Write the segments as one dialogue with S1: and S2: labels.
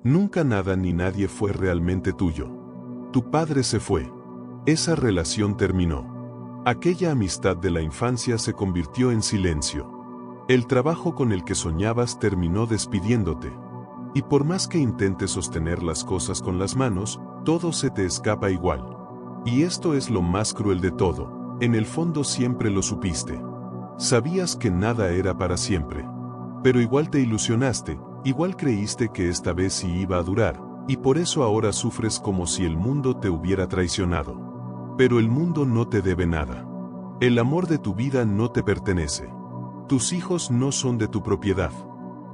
S1: Nunca nada ni nadie fue realmente tuyo. Tu padre se fue. Esa relación terminó. Aquella amistad de la infancia se convirtió en silencio. El trabajo con el que soñabas terminó despidiéndote. Y por más que intentes sostener las cosas con las manos, todo se te escapa igual. Y esto es lo más cruel de todo, en el fondo siempre lo supiste. Sabías que nada era para siempre. Pero igual te ilusionaste, igual creíste que esta vez sí iba a durar, y por eso ahora sufres como si el mundo te hubiera traicionado. Pero el mundo no te debe nada. El amor de tu vida no te pertenece. Tus hijos no son de tu propiedad.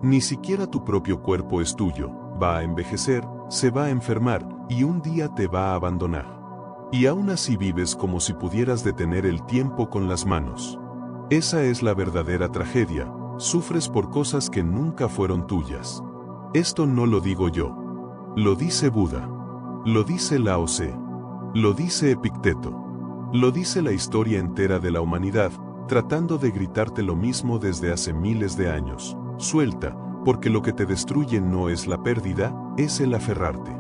S1: Ni siquiera tu propio cuerpo es tuyo, va a envejecer, se va a enfermar, y un día te va a abandonar. Y aún así vives como si pudieras detener el tiempo con las manos. Esa es la verdadera tragedia, sufres por cosas que nunca fueron tuyas. Esto no lo digo yo. Lo dice Buda. Lo dice Lao Tse. Lo dice Epicteto. Lo dice la historia entera de la humanidad, tratando de gritarte lo mismo desde hace miles de años. Suelta, porque lo que te destruye no es la pérdida, es el aferrarte.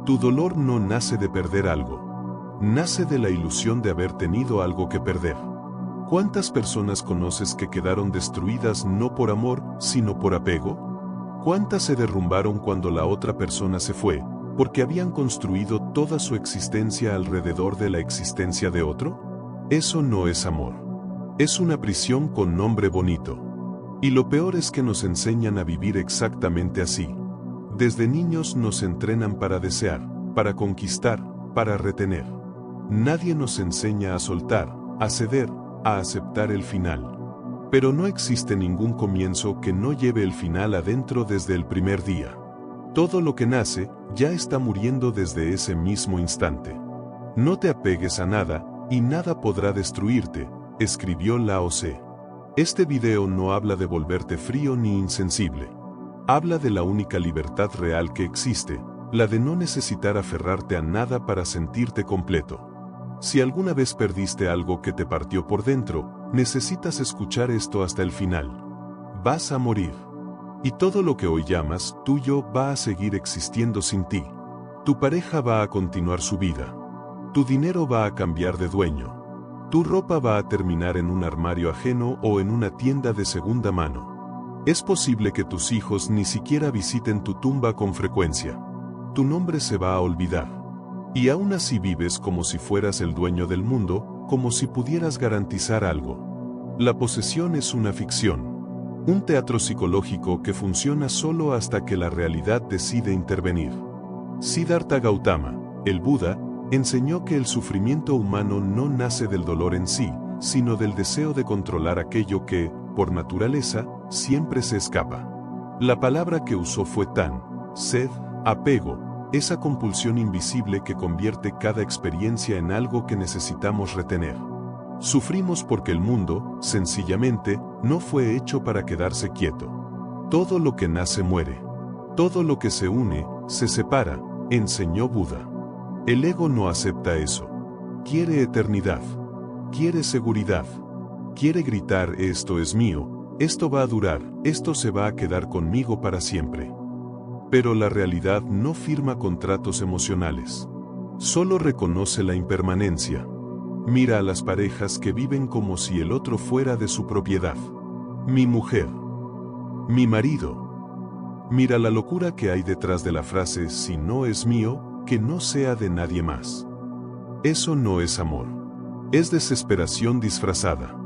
S1: Tu dolor no nace de perder algo. Nace de la ilusión de haber tenido algo que perder. ¿Cuántas personas conoces que quedaron destruidas no por amor, sino por apego? ¿Cuántas se derrumbaron cuando la otra persona se fue, porque habían construido toda su existencia alrededor de la existencia de otro? Eso no es amor. Es una prisión con nombre bonito. Y lo peor es que nos enseñan a vivir exactamente así. Desde niños nos entrenan para desear, para conquistar, para retener. Nadie nos enseña a soltar, a ceder, a aceptar el final. Pero no existe ningún comienzo que no lleve el final adentro desde el primer día. Todo lo que nace, ya está muriendo desde ese mismo instante. No te apegues a nada, y nada podrá destruirte, escribió Lao Tse. Este video no habla de volverte frío ni insensible. Habla de la única libertad real que existe, la de no necesitar aferrarte a nada para sentirte completo. Si alguna vez perdiste algo que te partió por dentro, necesitas escuchar esto hasta el final. Vas a morir. Y todo lo que hoy llamas tuyo va a seguir existiendo sin ti. Tu pareja va a continuar su vida. Tu dinero va a cambiar de dueño. Tu ropa va a terminar en un armario ajeno o en una tienda de segunda mano. Es posible que tus hijos ni siquiera visiten tu tumba con frecuencia. Tu nombre se va a olvidar. Y aún así vives como si fueras el dueño del mundo, como si pudieras garantizar algo. La posesión es una ficción. Un teatro psicológico que funciona solo hasta que la realidad decide intervenir. Siddhartha Gautama, el Buda, enseñó que el sufrimiento humano no nace del dolor en sí, sino del deseo de controlar aquello que, por naturaleza, siempre se escapa. La palabra que usó fue tan, sed, apego, esa compulsión invisible que convierte cada experiencia en algo que necesitamos retener. Sufrimos porque el mundo, sencillamente, no fue hecho para quedarse quieto. Todo lo que nace muere. Todo lo que se une, se separa, enseñó Buda. El ego no acepta eso. Quiere eternidad. Quiere seguridad. Quiere gritar: esto es mío, esto va a durar, esto se va a quedar conmigo para siempre. Pero la realidad no firma contratos emocionales. Solo reconoce la impermanencia. Mira a las parejas que viven como si el otro fuera de su propiedad. Mi mujer. Mi marido. Mira la locura que hay detrás de la frase: si no es mío, que no sea de nadie más. Eso no es amor. Es desesperación disfrazada.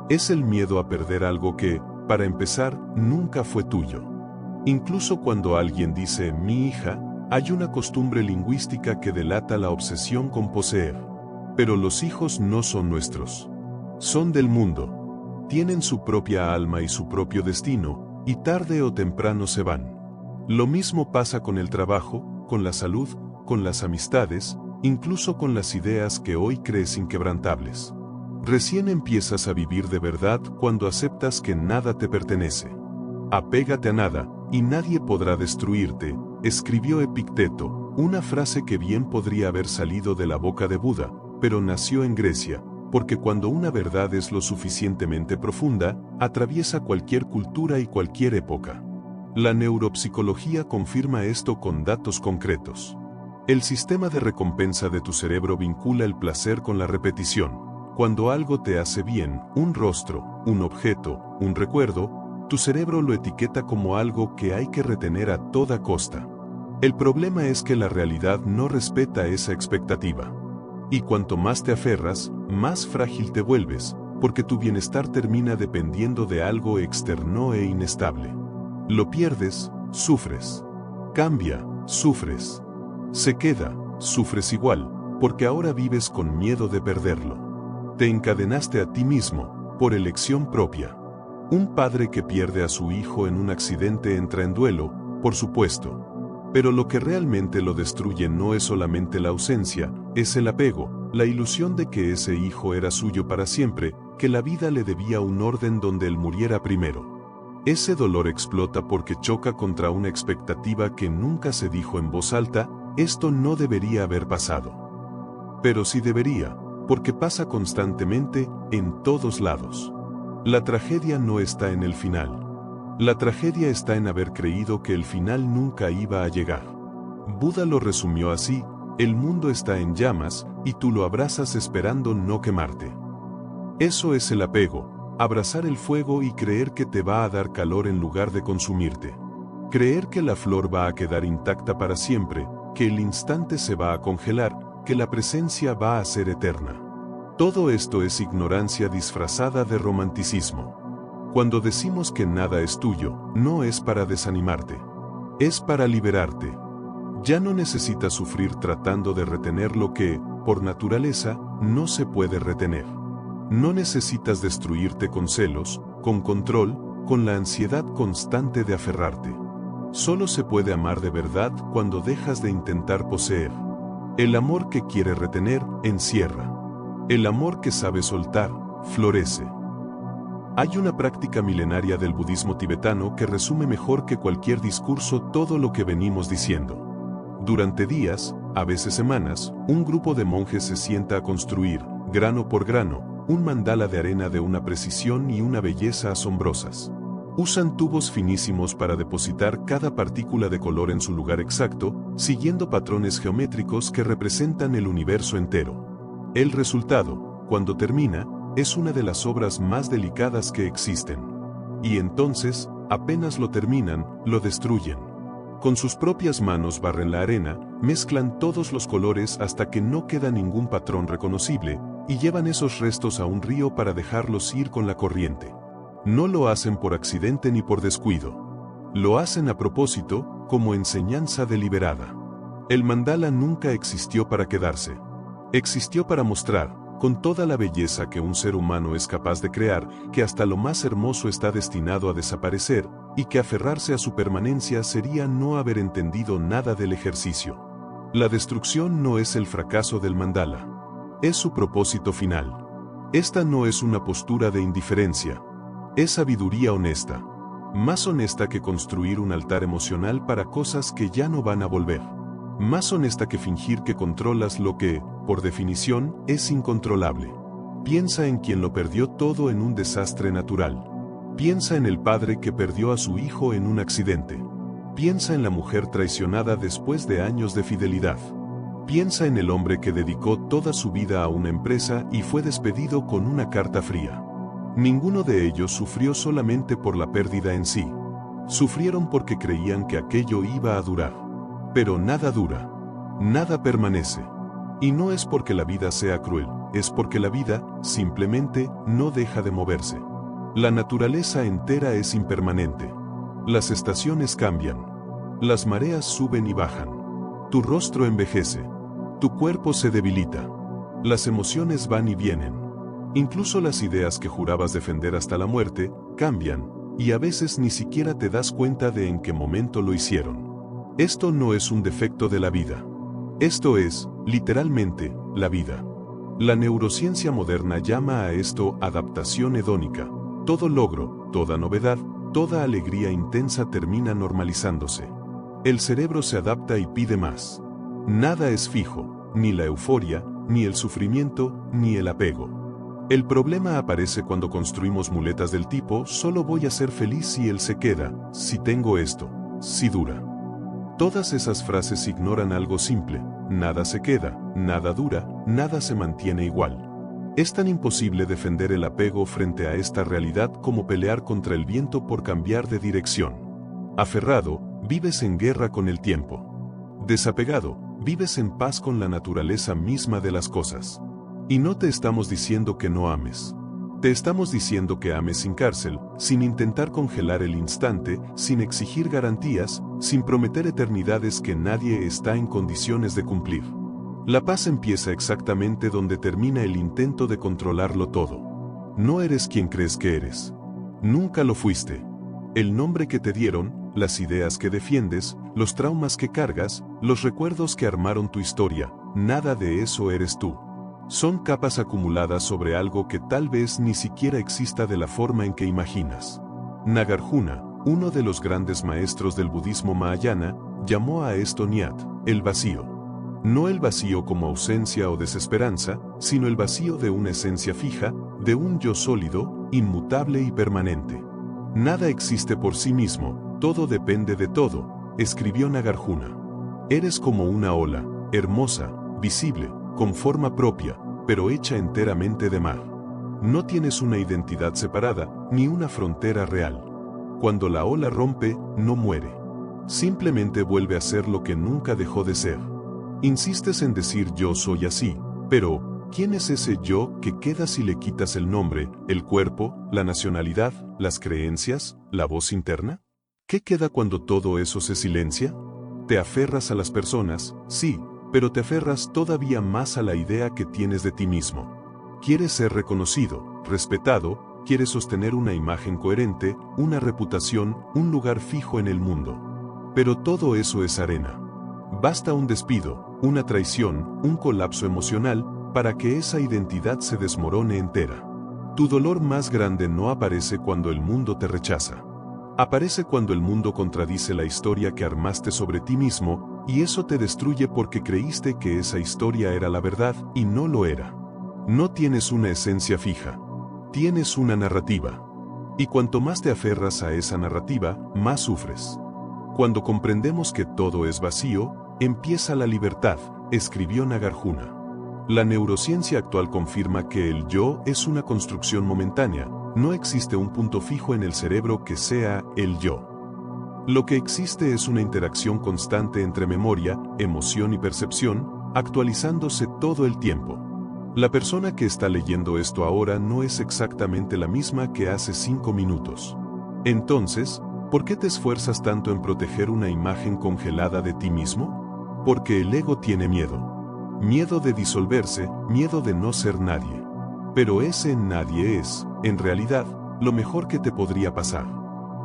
S1: Es el miedo a perder algo que, para empezar, nunca fue tuyo. Incluso cuando alguien dice mi hija, hay una costumbre lingüística que delata la obsesión con poseer. Pero los hijos no son nuestros. Son del mundo. Tienen su propia alma y su propio destino, y tarde o temprano se van. Lo mismo pasa con el trabajo, con la salud, con las amistades, incluso con las ideas que hoy crees inquebrantables. Recién empiezas a vivir de verdad cuando aceptas que nada te pertenece. Apégate a nada, y nadie podrá destruirte, escribió Epicteto, una frase que bien podría haber salido de la boca de Buda, pero nació en Grecia, porque cuando una verdad es lo suficientemente profunda, atraviesa cualquier cultura y cualquier época. La neuropsicología confirma esto con datos concretos. El sistema de recompensa de tu cerebro vincula el placer con la repetición. Cuando algo te hace bien, un rostro, un objeto, un recuerdo, tu cerebro lo etiqueta como algo que hay que retener a toda costa. El problema es que la realidad no respeta esa expectativa. Y cuanto más te aferras, más frágil te vuelves, porque tu bienestar termina dependiendo de algo externo e inestable. Lo pierdes, sufres. Cambia, sufres. Se queda, sufres igual, porque ahora vives con miedo de perderlo. Te encadenaste a ti mismo, por elección propia. Un padre que pierde a su hijo en un accidente entra en duelo, por supuesto. Pero lo que realmente lo destruye no es solamente la ausencia, es el apego, la ilusión de que ese hijo era suyo para siempre, que la vida le debía un orden donde él muriera primero. Ese dolor explota porque choca contra una expectativa que nunca se dijo en voz alta: esto no debería haber pasado. Pero sí debería, porque pasa constantemente, en todos lados. La tragedia no está en el final. La tragedia está en haber creído que el final nunca iba a llegar. Buda lo resumió así: el mundo está en llamas, y tú lo abrazas esperando no quemarte. Eso es el apego, abrazar el fuego y creer que te va a dar calor en lugar de consumirte. Creer que la flor va a quedar intacta para siempre, que el instante se va a congelar, que la presencia va a ser eterna. Todo esto es ignorancia disfrazada de romanticismo. Cuando decimos que nada es tuyo, no es para desanimarte. Es para liberarte. Ya no necesitas sufrir tratando de retener lo que, por naturaleza, no se puede retener. No necesitas destruirte con celos, con control, con la ansiedad constante de aferrarte. Solo se puede amar de verdad cuando dejas de intentar poseer. El amor que quiere retener, encierra. El amor que sabe soltar, florece. Hay una práctica milenaria del budismo tibetano que resume mejor que cualquier discurso todo lo que venimos diciendo. Durante días, a veces semanas, un grupo de monjes se sienta a construir, grano por grano, un mandala de arena de una precisión y una belleza asombrosas. Usan tubos finísimos para depositar cada partícula de color en su lugar exacto, siguiendo patrones geométricos que representan el universo entero. El resultado, cuando termina, es una de las obras más delicadas que existen. Y entonces, apenas lo terminan, lo destruyen. Con sus propias manos barren la arena, mezclan todos los colores hasta que no queda ningún patrón reconocible, y llevan esos restos a un río para dejarlos ir con la corriente. No lo hacen por accidente ni por descuido. Lo hacen a propósito, como enseñanza deliberada. El mandala nunca existió para quedarse. Existió para mostrar, con toda la belleza que un ser humano es capaz de crear, que hasta lo más hermoso está destinado a desaparecer, y que aferrarse a su permanencia sería no haber entendido nada del ejercicio. La destrucción no es el fracaso del mandala. Es su propósito final. Esta no es una postura de indiferencia. Es sabiduría honesta. Más honesta que construir un altar emocional para cosas que ya no van a volver. Más honesta que fingir que controlas lo que, por definición, es incontrolable. Piensa en quien lo perdió todo en un desastre natural. Piensa en el padre que perdió a su hijo en un accidente. Piensa en la mujer traicionada después de años de fidelidad. Piensa en el hombre que dedicó toda su vida a una empresa y fue despedido con una carta fría. Ninguno de ellos sufrió solamente por la pérdida en sí. Sufrieron porque creían que aquello iba a durar. Pero nada dura. Nada permanece. Y no es porque la vida sea cruel, es porque la vida, simplemente, no deja de moverse. La naturaleza entera es impermanente. Las estaciones cambian. Las mareas suben y bajan. Tu rostro envejece. Tu cuerpo se debilita. Las emociones van y vienen. Incluso las ideas que jurabas defender hasta la muerte, cambian, y a veces ni siquiera te das cuenta de en qué momento lo hicieron. Esto no es un defecto de la vida. Esto es, literalmente, la vida. La neurociencia moderna llama a esto adaptación hedónica. Todo logro, toda novedad, toda alegría intensa termina normalizándose. El cerebro se adapta y pide más. Nada es fijo, ni la euforia, ni el sufrimiento, ni el apego. El problema aparece cuando construimos muletas del tipo, solo voy a ser feliz si él se queda, si tengo esto, si dura. Todas esas frases ignoran algo simple: nada se queda, nada dura, nada se mantiene igual. Es tan imposible defender el apego frente a esta realidad como pelear contra el viento por cambiar de dirección. Aferrado, vives en guerra con el tiempo. Desapegado, vives en paz con la naturaleza misma de las cosas. Y no te estamos diciendo que no ames. Te estamos diciendo que ames sin cárcel, sin intentar congelar el instante, sin exigir garantías, sin prometer eternidades que nadie está en condiciones de cumplir. La paz empieza exactamente donde termina el intento de controlarlo todo. No eres quien crees que eres. Nunca lo fuiste. El nombre que te dieron, las ideas que defiendes, los traumas que cargas, los recuerdos que armaron tu historia, nada de eso eres tú. Son capas acumuladas sobre algo que tal vez ni siquiera exista de la forma en que imaginas. Nagarjuna, uno de los grandes maestros del budismo mahayana, llamó a esto Nyat, el vacío. No el vacío como ausencia o desesperanza, sino el vacío de una esencia fija, de un yo sólido, inmutable y permanente. Nada existe por sí mismo, todo depende de todo, escribió Nagarjuna. Eres como una ola, hermosa, visible, con forma propia, pero hecha enteramente de mar. No tienes una identidad separada, ni una frontera real. Cuando la ola rompe, no muere. Simplemente vuelve a ser lo que nunca dejó de ser. Insistes en decir yo soy así, pero ¿quién es ese yo que queda si le quitas el nombre, el cuerpo, la nacionalidad, las creencias, la voz interna? ¿Qué queda cuando todo eso se silencia? Te aferras a las personas, sí, pero te aferras todavía más a la idea que tienes de ti mismo. Quieres ser reconocido, respetado, quieres sostener una imagen coherente, una reputación, un lugar fijo en el mundo. Pero todo eso es arena. Basta un despido, una traición, un colapso emocional, para que esa identidad se desmorone entera. Tu dolor más grande no aparece cuando el mundo te rechaza. Aparece cuando el mundo contradice la historia que armaste sobre ti mismo, y eso te destruye porque creíste que esa historia era la verdad, y no lo era. No tienes una esencia fija. Tienes una narrativa. Y cuanto más te aferras a esa narrativa, más sufres. Cuando comprendemos que todo es vacío, empieza la libertad, escribió Nagarjuna. La neurociencia actual confirma que el yo es una construcción momentánea, no existe un punto fijo en el cerebro que sea el yo. Lo que existe es una interacción constante entre memoria, emoción y percepción, actualizándose todo el tiempo. La persona que está leyendo esto ahora no es exactamente la misma que hace 5 minutos. Entonces, ¿por qué te esfuerzas tanto en proteger una imagen congelada de ti mismo? Porque el ego tiene miedo. Miedo de disolverse, miedo de no ser nadie. Pero ese nadie es, en realidad, lo mejor que te podría pasar.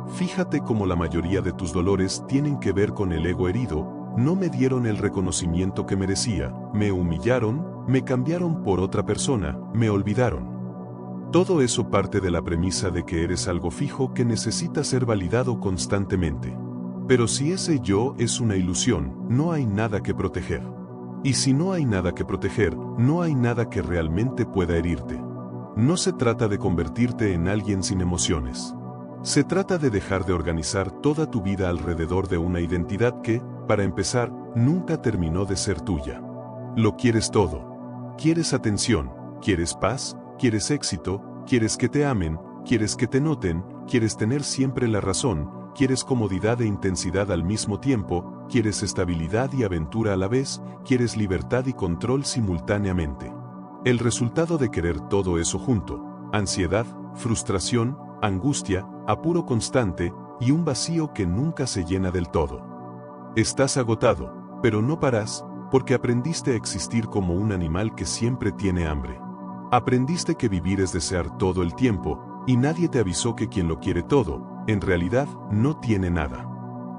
S1: Fíjate cómo la mayoría de tus dolores tienen que ver con el ego herido. No me dieron el reconocimiento que merecía, me humillaron, me cambiaron por otra persona, me olvidaron. Todo eso parte de la premisa de que eres algo fijo que necesita ser validado constantemente. Pero si ese yo es una ilusión, no hay nada que proteger. Y si no hay nada que proteger, no hay nada que realmente pueda herirte. No se trata de convertirte en alguien sin emociones. Se trata de dejar de organizar toda tu vida alrededor de una identidad que, para empezar, nunca terminó de ser tuya. Lo quieres todo. Quieres atención, quieres paz, quieres éxito, quieres que te amen, quieres que te noten, quieres tener siempre la razón, quieres comodidad e intensidad al mismo tiempo, quieres estabilidad y aventura a la vez, quieres libertad y control simultáneamente. El resultado de querer todo eso junto, ansiedad, frustración, angustia, apuro constante, y un vacío que nunca se llena del todo. Estás agotado, pero no paras, porque aprendiste a existir como un animal que siempre tiene hambre. Aprendiste que vivir es desear todo el tiempo, y nadie te avisó que quien lo quiere todo, en realidad, no tiene nada.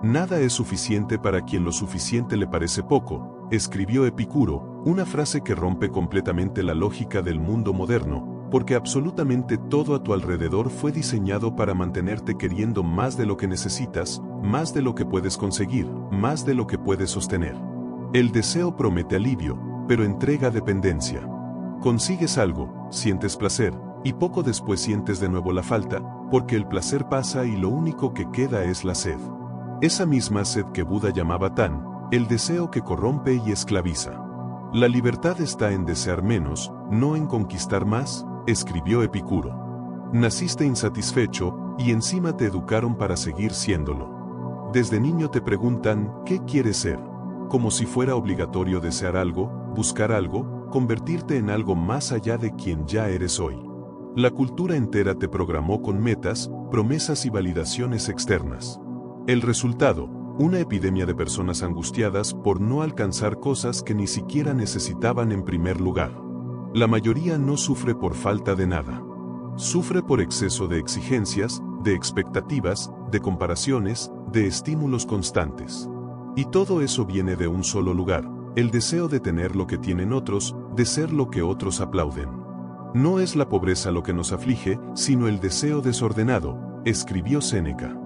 S1: Nada es suficiente para quien lo suficiente le parece poco, escribió Epicuro, una frase que rompe completamente la lógica del mundo moderno, porque absolutamente todo a tu alrededor fue diseñado para mantenerte queriendo más de lo que necesitas, más de lo que puedes conseguir, más de lo que puedes sostener. El deseo promete alivio, pero entrega dependencia. Consigues algo, sientes placer, y poco después sientes de nuevo la falta, porque el placer pasa y lo único que queda es la sed. Esa misma sed que Buda llamaba Tan, el deseo que corrompe y esclaviza. La libertad está en desear menos, no en conquistar más, escribió Epicuro. Naciste insatisfecho, y encima te educaron para seguir siéndolo. Desde niño te preguntan, ¿qué quieres ser? Como si fuera obligatorio desear algo, buscar algo, convertirte en algo más allá de quien ya eres hoy. La cultura entera te programó con metas, promesas y validaciones externas. El resultado, una epidemia de personas angustiadas por no alcanzar cosas que ni siquiera necesitaban en primer lugar. La mayoría no sufre por falta de nada. Sufre por exceso de exigencias, de expectativas, de comparaciones, de estímulos constantes. Y todo eso viene de un solo lugar, el deseo de tener lo que tienen otros, de ser lo que otros aplauden. No es la pobreza lo que nos aflige, sino el deseo desordenado, escribió Séneca.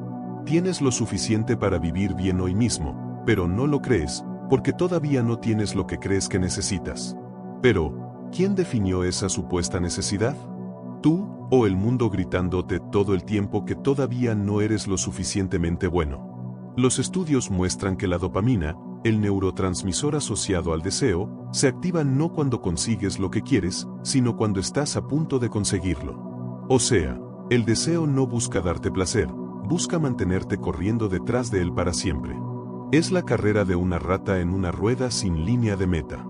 S1: Tienes lo suficiente para vivir bien hoy mismo, pero no lo crees, porque todavía no tienes lo que crees que necesitas. Pero, ¿quién definió esa supuesta necesidad? ¿Tú, o el mundo gritándote todo el tiempo que todavía no eres lo suficientemente bueno? Los estudios muestran que la dopamina, el neurotransmisor asociado al deseo, se activa no cuando consigues lo que quieres, sino cuando estás a punto de conseguirlo. O sea, el deseo no busca darte placer, busca mantenerte corriendo detrás de él para siempre. Es la carrera de una rata en una rueda sin línea de meta.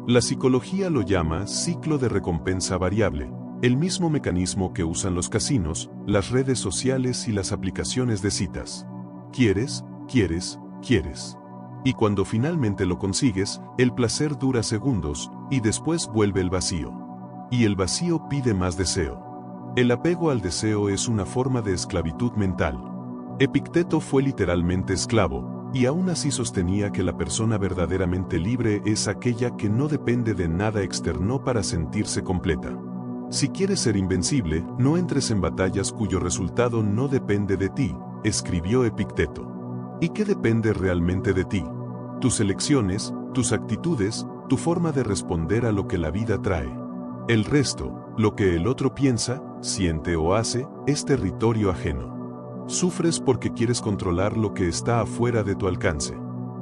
S1: La psicología lo llama ciclo de recompensa variable, el mismo mecanismo que usan los casinos, las redes sociales y las aplicaciones de citas. Quieres, quieres, quieres. Y cuando finalmente lo consigues, el placer dura segundos, y después vuelve el vacío. Y el vacío pide más deseo. El apego al deseo es una forma de esclavitud mental. Epicteto fue literalmente esclavo, y aún así sostenía que la persona verdaderamente libre es aquella que no depende de nada externo para sentirse completa. Si quieres ser invencible, no entres en batallas cuyo resultado no depende de ti, escribió Epicteto. ¿Y qué depende realmente de ti? Tus elecciones, tus actitudes, tu forma de responder a lo que la vida trae. El resto, lo que el otro piensa, siente o hace, es territorio ajeno. Sufres porque quieres controlar lo que está afuera de tu alcance.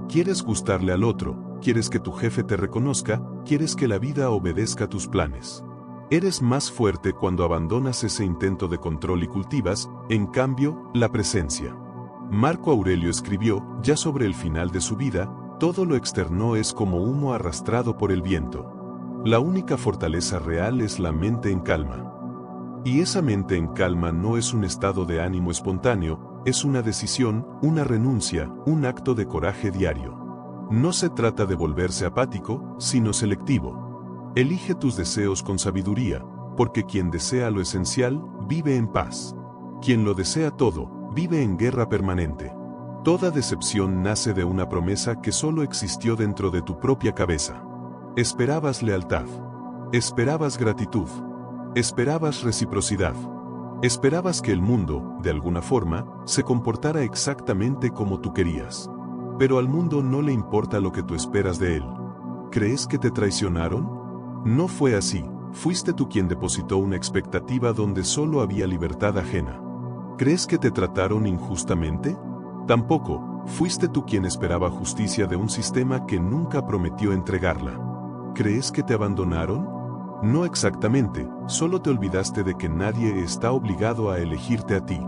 S1: Quieres gustarle al otro, quieres que tu jefe te reconozca, quieres que la vida obedezca tus planes. Eres más fuerte cuando abandonas ese intento de control y cultivas, en cambio, la presencia. Marco Aurelio escribió, ya sobre el final de su vida, todo lo externo es como humo arrastrado por el viento. La única fortaleza real es la mente en calma. Y esa mente en calma no es un estado de ánimo espontáneo, es una decisión, una renuncia, un acto de coraje diario. No se trata de volverse apático, sino selectivo. Elige tus deseos con sabiduría, porque quien desea lo esencial, vive en paz. Quien lo desea todo, vive en guerra permanente. Toda decepción nace de una promesa que solo existió dentro de tu propia cabeza. Esperabas lealtad. Esperabas gratitud. Esperabas reciprocidad. Esperabas que el mundo, de alguna forma, se comportara exactamente como tú querías. Pero al mundo no le importa lo que tú esperas de él. ¿Crees que te traicionaron? No fue así, fuiste tú quien depositó una expectativa donde solo había libertad ajena. ¿Crees que te trataron injustamente? Tampoco, fuiste tú quien esperaba justicia de un sistema que nunca prometió entregarla. ¿Crees que te abandonaron? No exactamente, solo te olvidaste de que nadie está obligado a elegirte a ti.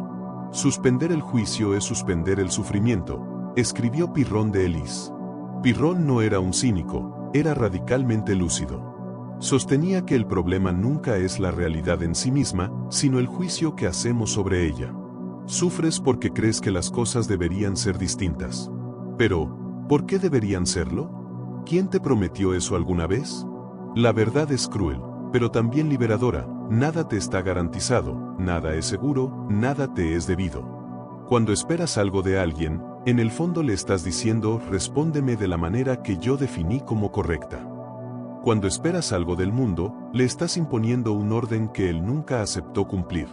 S1: Suspender el juicio es suspender el sufrimiento, escribió Pirrón de Elis. Pirrón no era un cínico, era radicalmente lúcido. Sostenía que el problema nunca es la realidad en sí misma, sino el juicio que hacemos sobre ella. Sufres porque crees que las cosas deberían ser distintas. Pero, ¿por qué deberían serlo? ¿Quién te prometió eso alguna vez? La verdad es cruel, pero también liberadora. Nada te está garantizado, nada es seguro, nada te es debido. Cuando esperas algo de alguien, en el fondo le estás diciendo, respóndeme de la manera que yo definí como correcta. Cuando esperas algo del mundo, le estás imponiendo un orden que él nunca aceptó cumplir.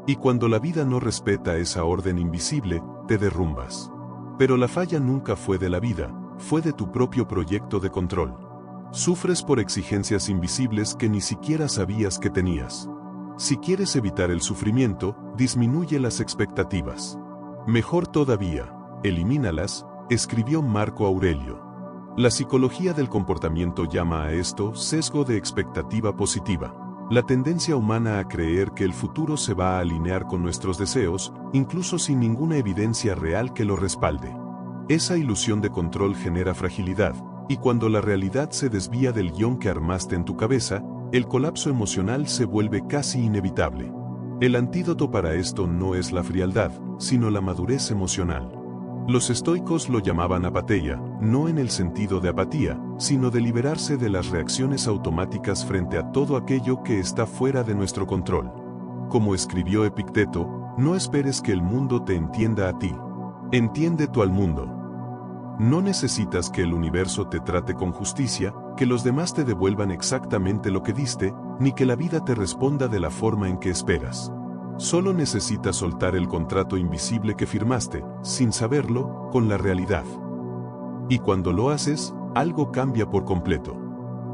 S1: Y cuando la vida no respeta esa orden invisible, te derrumbas. Pero la falla nunca fue de la vida, fue de tu propio proyecto de control. Sufres por exigencias invisibles que ni siquiera sabías que tenías. Si quieres evitar el sufrimiento, disminuye las expectativas. Mejor todavía, elimínalas, escribió Marco Aurelio. La psicología del comportamiento llama a esto sesgo de expectativa positiva. La tendencia humana a creer que el futuro se va a alinear con nuestros deseos, incluso sin ninguna evidencia real que lo respalde. Esa ilusión de control genera fragilidad, y cuando la realidad se desvía del guión que armaste en tu cabeza, el colapso emocional se vuelve casi inevitable. El antídoto para esto no es la frialdad, sino la madurez emocional. Los estoicos lo llamaban apatheia, no en el sentido de apatía, sino de liberarse de las reacciones automáticas frente a todo aquello que está fuera de nuestro control. Como escribió Epicteto, no esperes que el mundo te entienda a ti. Entiende tú al mundo. No necesitas que el universo te trate con justicia, que los demás te devuelvan exactamente lo que diste, ni que la vida te responda de la forma en que esperas. Solo necesitas soltar el contrato invisible que firmaste, sin saberlo, con la realidad. Y cuando lo haces, algo cambia por completo.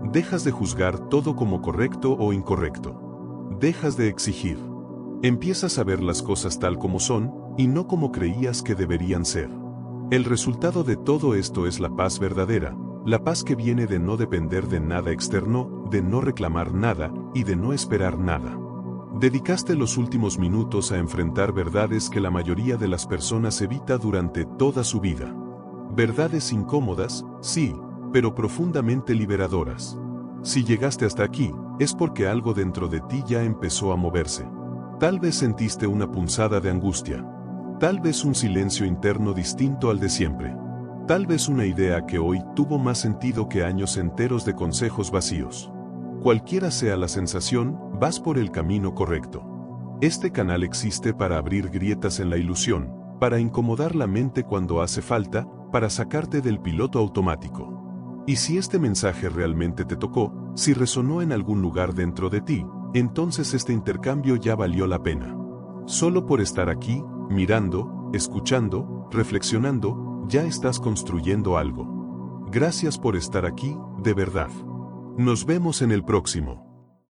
S1: Dejas de juzgar todo como correcto o incorrecto. Dejas de exigir. Empiezas a ver las cosas tal como son, y no como creías que deberían ser. El resultado de todo esto es la paz verdadera, la paz que viene de no depender de nada externo, de no reclamar nada, y de no esperar nada. Dedicaste los últimos minutos a enfrentar verdades que la mayoría de las personas evita durante toda su vida. Verdades incómodas, sí, pero profundamente liberadoras. Si llegaste hasta aquí, es porque algo dentro de ti ya empezó a moverse. Tal vez sentiste una punzada de angustia. Tal vez un silencio interno distinto al de siempre. Tal vez una idea que hoy tuvo más sentido que años enteros de consejos vacíos. Cualquiera sea la sensación, vas por el camino correcto. Este canal existe para abrir grietas en la ilusión, para incomodar la mente cuando hace falta, para sacarte del piloto automático. Y si este mensaje realmente te tocó, si resonó en algún lugar dentro de ti, entonces este intercambio ya valió la pena. Solo por estar aquí, mirando, escuchando, reflexionando, ya estás construyendo algo. Gracias por estar aquí, de verdad. Nos vemos en el próximo.